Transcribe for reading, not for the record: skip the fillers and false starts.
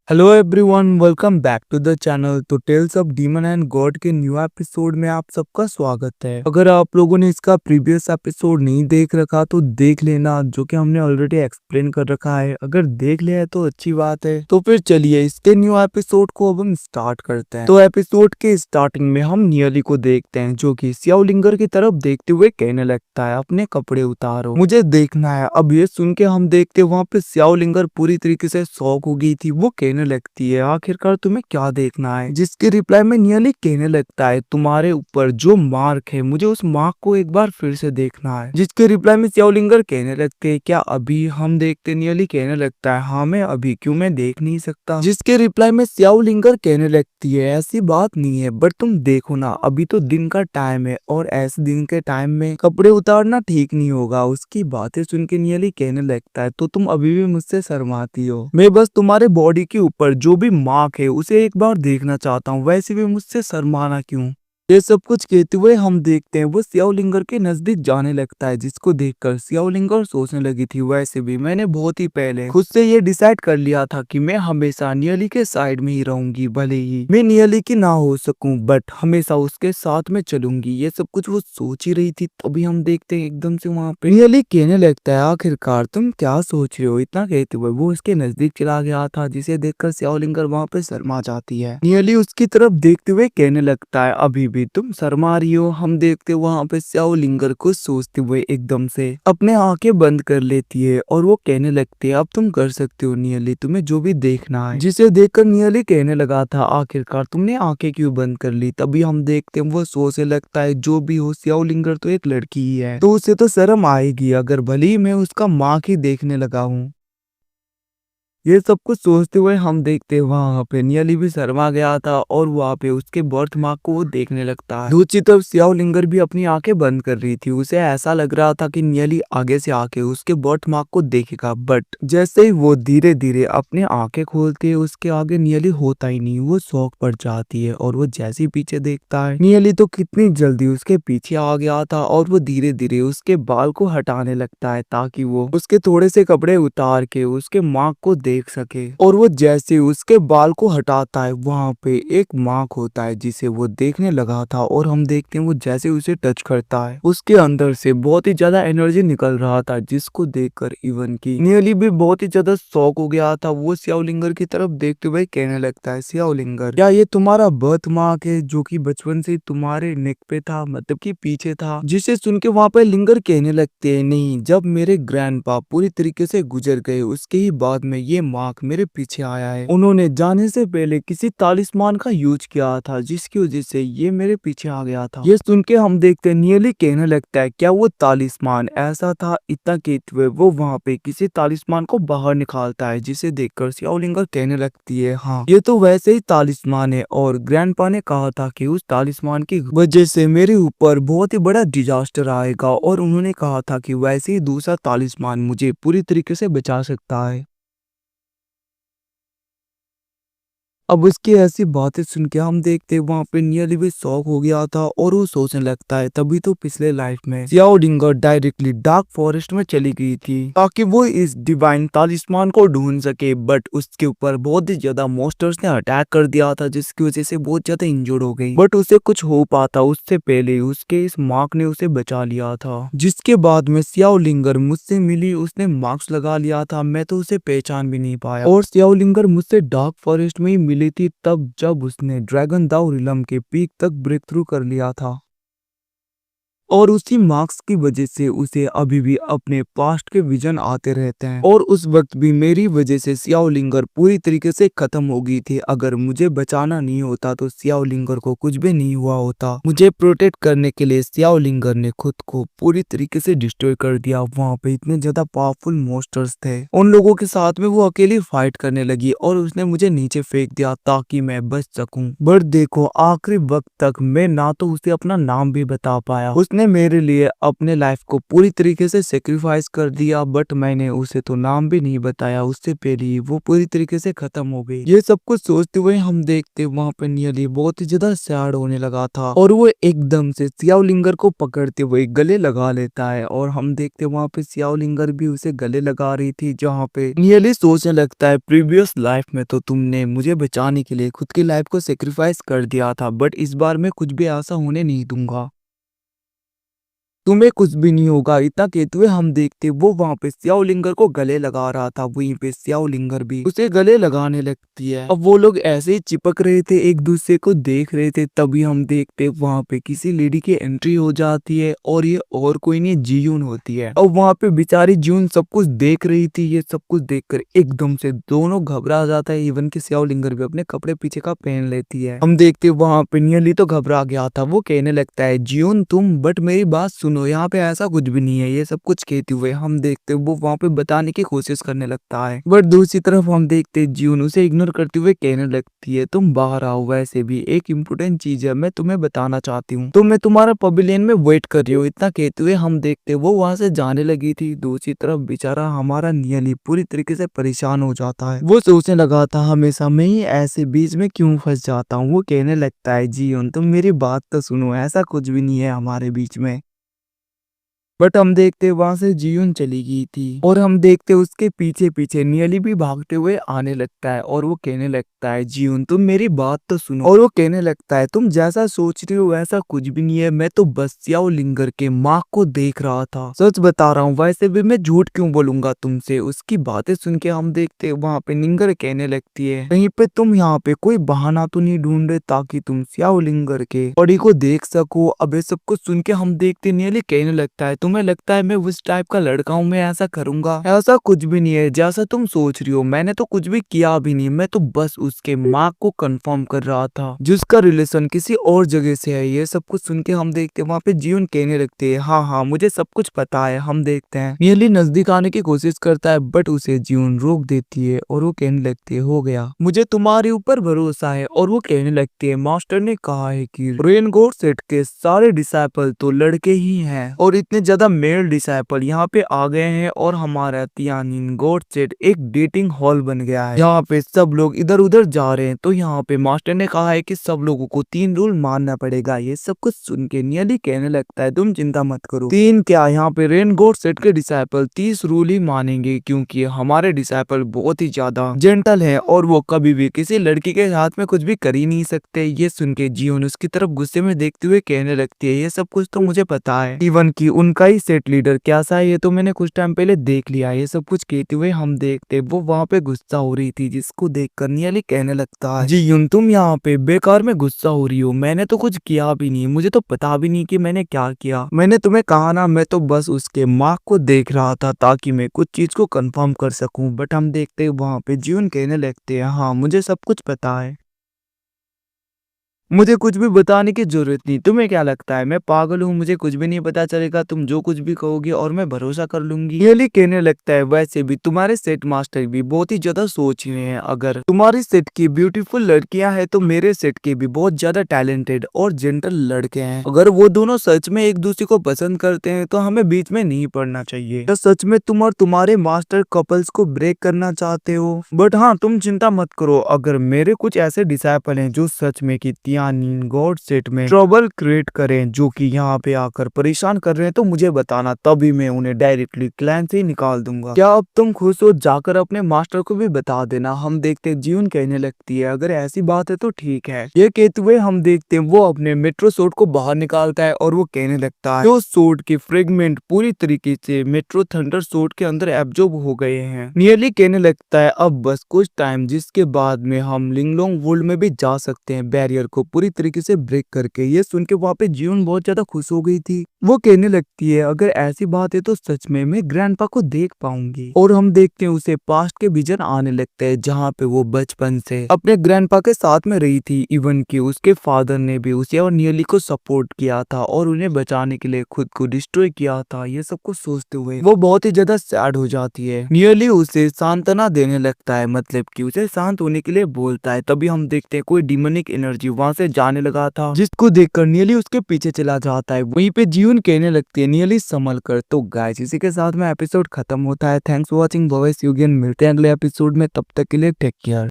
Hello everyone, welcome back to the channel. तो Tales of Demon and God के new episode में आप सबका स्वागत है। अगर आप लोगों ने इसका प्रीवियस एपिसोड नहीं देख रखा तो देख लेना, जो कि हमने ऑलरेडी एक्सप्लेन कर रखा है। अगर देख लिया है तो अच्छी बात है। तो फिर चलिए इसके न्यू एपिसोड को अब हम स्टार्ट करते हैं। तो एपिसोड के स्टार्टिंग में हम नियली को देखते हैं, जो कि सियाओलिंगर की तरफ देखते हुए कहने लगता है अपने कपड़े उतारो, मुझे देखना है। अब ये सुन के हम देखते वहाँ पे सियाओलिंगर पूरी तरीके से शॉक हो गई थी। वो कहने लगती है आखिरकार तुम्हें क्या देखना है, जिसके रिप्लाई में नियली कहने लगता है तुम्हारे ऊपर जो मार्क है, मुझे उस मार्क को एक बार फिर से देखना है। जिसके रिप्लाई में सियाओलिंगर कहने लगते हैं क्या अभी? हम देखते नियली कहने लगता है हाँ मैं अभी, क्यों मैं देख नहीं सकता? जिसके रिप्लाई में सियाओलिंगर कहने लगती है ऐसी बात नहीं है, बट तुम देखो ना, अभी तो दिन का टाइम है और ऐसे दिन के टाइम में कपड़े उतारना ठीक नहीं होगा। उसकी बातें सुन के नियली कहने लगता है तो तुम अभी भी मुझसे शर्माती हो, मैं बस तुम्हारे बॉडी के ऊपर जो भी मार्क है उसे एक बार देखना चाहता हूँ, वैसे भी मुझसे शर्माना क्यों? ये सब कुछ कहते हुए हम देखते हैं वो सियाओलिंगर के नजदीक जाने लगता है, जिसको देखकर सियाओलिंगर सोचने लगी थी वैसे भी मैंने बहुत ही पहले खुद से ये डिसाइड कर लिया था कि मैं हमेशा नियली के साइड में ही रहूंगी, भले ही मैं नियली की ना हो सकूं बट हमेशा उसके साथ में चलूंगी। ये सब कुछ वो सोच ही रही थी, तभी हम देखते हैं एकदम से वहां पे नियली कहने लगता है आखिरकार तुम क्या सोच रहे हो? इतना कहते हुए वो उसके नजदीक चला गया था, जिसे देखकर सियाओलिंगर वहां पे शर्मा जाती है। नियली उसकी तरफ देखते हुए कहने लगता है अभी भी तुम शर्मा रही हो। हम देखते वहां पे सियाओलिंगर को सोचते हुए एकदम से अपने आंखें बंद कर लेती है और वो कहने लगती है अब तुम कर सकते हो नियली, तुम्हें जो भी देखना है। जिसे देखकर नियली कहने लगा था आखिरकार तुमने आंखें क्यों बंद कर ली? तभी हम देखते हैं वो सोचने लगता है जो भी हो सियाओलिंगर तो एक लड़की ही है, तो उसे तो शर्म आएगी अगर भले ही मैं उसका माँ ही देखने लगा हूँ। ये सब कुछ सोचते हुए हम देखते वहां पे नियली भी शर्मा गया था और वहां पे उसके बर्थ मार्क को वो देखने लगता है। दूसरी तरफ सियाओलिंगर भी अपनी आंखें बंद कर रही थी, उसे ऐसा लग रहा था कि नियली आगे से आके उसके बर्थ मार्क को देखेगा, बट जैसे ही वो धीरे धीरे अपनी आंखें खोलती है उसके आगे नियली होता ही नहीं। वो शौक पड़ जाती है और वो जैसे ही पीछे देखता है नियली तो कितनी जल्दी उसके पीछे आ गया था और वो धीरे धीरे उसके बाल को हटाने लगता है ताकि वो उसके थोड़े से कपड़े उतार के उसके मार्क को देख सके। और वो जैसे उसके बाल को हटाता है वहां पे एक मार्क होता है जिसे वो देखने लगा था और हम देखते हैं वो जैसे उसे टच करता है उसके अंदर से बहुत ही ज्यादा एनर्जी निकल रहा था, जिसको देखकर इवन की नियली भी बहुत ही ज्यादा शॉक हो गया था। वो सियाओलिंगर की तरफ देखते हुए कहने लगता है सियाओलिंगर क्या ये तुम्हारा बर्थ मार्क है जो कि बचपन से तुम्हारे नेक पे था, मतलब कि पीछे था? जिसे सुन के वहां पे लिंगर कहने लगते हैं नहीं, जब मेरे ग्रैंडपा पूरी तरीके से गुजर गए उसके ही बाद में ये मार्क मेरे पीछे आया है। उन्होंने जाने से पहले किसी तालिस्मान का यूज किया था जिसकी वजह से ये मेरे पीछे आ गया था। ये सुन के हम देखते हैं नियली कहने लगता है क्या वो तालिस्मान ऐसा था? इतना कहते हुए वो वहाँ पे किसी तालिस्मान को बाहर निकालता है, जिसे देखकर सियाओलिंगर कहने लगती है हाँ ये तो वैसे ही तालिस्मान है और ग्रैंडपा ने कहा था कि उस तालिस्मान की वजह से मेरे ऊपर बहुत ही बड़ा डिजास्टर आएगा और उन्होंने कहा था कि वैसे ही दूसरा तालिस्मान मुझे पूरी तरीके से बचा सकता है। अब उसकी ऐसी बातें सुन के हम देखते वहां पे नियली भी शॉक हो गया था और वो सोचने लगता है तभी तो पिछले लाइफ में सियाओलिंगर डायरेक्टली डार्क फॉरेस्ट में चली गई थी ताकि वो इस डिवाइन तालिस्मान को ढूंढ सके, बट उसके ऊपर बहुत ही ज्यादा मॉन्स्टर्स ने अटैक कर दिया था जिसकी वजह से बहुत ज्यादा इंजर्ड हो गई, बट उसे कुछ हो पाता उससे पहले उसके इस मार्क ने उसे बचा लिया था। जिसके बाद में सियाओलिंगर मुझसे मिली, उसने मार्क्स लगा लिया था, मैं तो उसे पहचान भी नहीं पाया और सियाओलिंगर मुझसे डार्क फॉरेस्ट में ही मिली थी तब जब उसने ड्रैगन दाओ रिलम के पीक तक ब्रेक थ्रू कर लिया था और उसी मार्क्स की वजह से उसे अभी भी अपने पास्ट के विजन आते रहते हैं और उस वक्त भी मेरी वजह से सियाओलिंगर पूरी तरीके से खत्म हो गई थी। अगर मुझे बचाना नहीं होता तो सियाओलिंगर को कुछ भी नहीं हुआ होता। मुझे प्रोटेक्ट करने के लिए सियाओलिंगर ने खुद को पूरी तरीके से डिस्ट्रॉय कर दिया। वहाँ पे इतने ज्यादा पावरफुल मॉन्स्टर्स थे, उन लोगों के साथ में वो अकेली फाइट करने लगी और उसने मुझे नीचे फेंक दिया ताकि मैं बच सकूं। बट देखो आखिरी वक्त तक मैं ना तो उसे अपना नाम भी बता पाया, उसने उसने मेरे लिए अपने लाइफ को पूरी तरीके से सेक्रीफाइस कर दिया, बट मैंने उसे तो नाम भी नहीं बताया, उससे पहले ही वो पूरी तरीके से खत्म हो गई। ये सब कुछ सोचते हुए हम देखते वहां पे नियली बहुत ही ज्यादा सैड होने लगा था और वो एकदम से सियाओलिंगर को पकड़ते हुए गले लगा लेता है और हम देखते वहां पे सियाओलिंगर भी उसे गले लगा रही थी, जहाँ पे नियली सोचने लगता है प्रीवियस लाइफ में तो तुमने मुझे बचाने के लिए खुद की लाइफ को सेक्रीफाइस कर दिया था, बट इस बार मैं कुछ भी ऐसा होने नहीं दूंगा, तुम्हें कुछ भी नहीं होगा। इतना कहते हुए हम देखते वो वहां पे सियाओलिंगर को गले लगा रहा था, वहीं पे सियाओलिंगर भी उसे गले लगाने लगती है। अब वो लोग ऐसे ही चिपक रहे थे, एक दूसरे को देख रहे थे, तभी हम देखते वहां पे किसी लेडी की एंट्री हो जाती है और ये और कोई नहीं जीयून होती है। और वहां पे बेचारी जीयून सब कुछ देख रही थी, ये सब कुछ देखकर एकदम से दोनों घबरा जाता है, इवन कि सियाओलिंगर भी अपने कपड़े पीछे का पहन लेती है। हम देखते वहां पे नियली तो घबरा गया था, वो कहने लगता है जीयून तुम, बट मेरी बात सुनो, यहाँ पे ऐसा कुछ भी नहीं है। ये सब कुछ कहते हुए हम देखते वो वहां पे बताने की कोशिश करने लगता है, बट दूसरी तरफ हम देखते जीवन उसे इग्नोर करते हुए कहने लगती है तुम बाहर आओ, वैसे भी एक इम्पोर्टेंट चीज है मैं तुम्हें बताना चाहती हूँ, तो मैं तुम्हारा पवेलियन में वेट कर रही हूँ। इतना कहते हुए हम देखते वो वहां से जाने लगी थी। दूसरी तरफ बेचारा हमारा नियली पूरी तरीके से परेशान हो जाता है, वो सोचने लगा था हमेशा मैं ही ऐसे बीच में क्यों फंस जाता हूँ। वो कहने लगता है जीवन तुम मेरी बात तो सुनो, ऐसा कुछ भी नहीं है हमारे बीच में। बट हम देखते वहां से जीवन चली गई थी और हम देखते उसके पीछे पीछे नियली भी भागते हुए आने लगता है और वो कहने लगता है जीवन तुम मेरी बात तो सुनो। और वो कहने लगता है तुम जैसा सोच रही हो वैसा कुछ भी नहीं है, मैं तो बस सियाओलिंगर के माँ को देख रहा था, सच बता रहा हूँ, वैसे भी मैं झूठ क्यों बोलूंगा तुमसे। उसकी बातें सुन के हम देखते वहां पे निंगर कहने लगती है कहीं पे तुम यहाँ पे कोई बहाना तो नहीं ढूंढ रहे ताकि तुम सियाओलिंगर के बॉडी को देख सको। अब ये सब कुछ सुन के हम देखते नियली कहने लगता है तुम्हें लगता है मैं उस टाइप का लड़का हूँ, मैं ऐसा करूंगा? ऐसा कुछ भी नहीं है जैसा तुम सोच रही हो, मैंने तो कुछ भी किया भी नहीं, मैं तो बस उसके माँ को कंफर्म कर रहा था जिसका रिलेशन किसी और जगह से है। ये सब कुछ सुन के हम देखते वहाँ पे जीवन कहने लगते है हाँ हाँ मुझे सब कुछ पता है। हम देखते हैं नियली नजदीक आने की कोशिश करता है, बट उसे जीवन रोक देती है और वो कहने लगती है हो गया, मुझे तुम्हारे ऊपर भरोसा है। और वो कहने लगती है मास्टर ने कहा है कि रेनगोट सेट के सारे डिसाइपल तो लड़के ही हैं और इतने ज्यादा मेल डिसाइपल यहाँ पे आ गए हैं और हमारा तियानिन गोट सेट एक डेटिंग हॉल बन गया है, यहाँ पे सब लोग इधर उधर जा रहे हैं। तो यहाँ पे मास्टर ने कहा है कि सब लोगों को 3 रूल मानना पड़ेगा। ये सब कुछ सुन के नियली कहने लगता है तुम चिंता मत करो, 3 क्या, यहाँ पे रेन गोट सेट के डिसाइपल 30 रूल ही मानेंगे, क्योंकि हमारे डिसाइपल बहुत ही ज्यादा जेंटल है और वो कभी भी किसी लड़की के हाथ में कुछ भी कर ही नहीं सकते। ये सुन के जीवन उसकी तरफ गुस्से में देखते हुए कहने लगती है ये सब कुछ तो मुझे पता है, इवन की उनका ही सेट लीडर कैसा है ये तो मैंने कुछ टाइम पहले देख लिया। ये सब कुछ कहते हुए हम देखते वो वहाँ पे गुस्सा हो रही थी, जिसको देखकर नियली कहने लगता है जीयुन तुम यहाँ पे बेकार में गुस्सा हो रही हो, मैंने तो कुछ किया भी नहीं, मुझे तो पता भी नहीं कि मैंने क्या किया। मैंने तुम्हें कहा ना मैं तो बस उसके माँ को देख रहा था ताकि मैं कुछ चीज को कंफर्म कर सकूं। बट हम देखते वहाँ पे जीवन कहने लगते हैं हाँ मुझे सब कुछ पता है, मुझे कुछ भी बताने की जरूरत नहीं। तुम्हें क्या लगता है मैं पागल हूँ, मुझे कुछ भी नहीं पता चलेगा, तुम जो कुछ भी कहोगे और मैं भरोसा कर लूंगी। ये कहने लगता है वैसे भी तुम्हारे सेट मास्टर भी बहुत ही ज्यादा सोच रहे हैं, अगर तुम्हारी सेट की ब्यूटीफुल लड़कियां हैं तो मेरे सेट के भी बहुत ज्यादा टैलेंटेड और जेंटल लड़के हैं, अगर वो दोनों सच में एक दूसरे को पसंद करते हैं तो हमें बीच में नहीं पड़ना चाहिए। तो सच में तुम और तुम्हारे मास्टर कपल्स को ब्रेक करना चाहते हो, बट हाँ तुम चिंता मत करो, अगर मेरे कुछ ऐसे डिसाइपल हैं जो सच में की गॉड सेट में ट्रबल क्रिएट करें, जो कि यहाँ पे आकर परेशान कर रहे हैं, तो मुझे बताना, तभी मैं उन्हें डायरेक्टली क्लैन से ही निकाल दूंगा। क्या अब तुम खुश हो? जाकर अपने मास्टर को भी बता देना। हम देखते जीवन कहने लगती है अगर ऐसी बात है तो ठीक है। ये कहते हुए हम देखते वो अपने मेट्रो सूट को बाहर निकालता है और वो कहने लगता है जो सूट के फ्रेगमेंट पूरी तरीके से मेट्रो थंडर सूट के अंदर एब्जॉर्ब हो गए हैं। नियरली कहने लगता है अब बस कुछ टाइम, जिसके बाद में हम लिंगलोंग वर्ल्ड में भी जा सकते हैं बैरियर को पूरी तरीके से ब्रेक करके। ये सुन के वहाँ पे जीवन बहुत ज्यादा खुश हो गई थी, वो कहने लगती है अगर ऐसी बात है तो सच में मैं ग्रैंडपा को देख पाऊंगी। और हम देखते हैं उसे पास्ट के विजन आने लगते हैं, जहाँ पे वो बचपन से अपने ग्रैंडपा के साथ में रही थी, इवन कि उसके फादर ने भी उसे और नियली को सपोर्ट किया था और उन्हें बचाने के लिए खुद को डिस्ट्रॉय किया था। ये सब कुछ सोचते हुए वो बहुत ही ज्यादा सैड हो जाती है। नियली उसे सांत्वना देने लगता है, मतलब कि उसे शांत होने के लिए बोलता है। तभी हम देखते हैं कोई डिमोनिक एनर्जी वहां से जाने लगा था, जिसको देखकर नियली उसके पीछे चला जाता है। वहीं पे जीवन कहने लगती है नियली संभल कर। तो गाइस इसी के साथ में एपिसोड खत्म होता है। थैंक्स फॉर वॉचिंग, मिलते हैं अगले एपिसोड में, तब तक के लिए टेक केयर।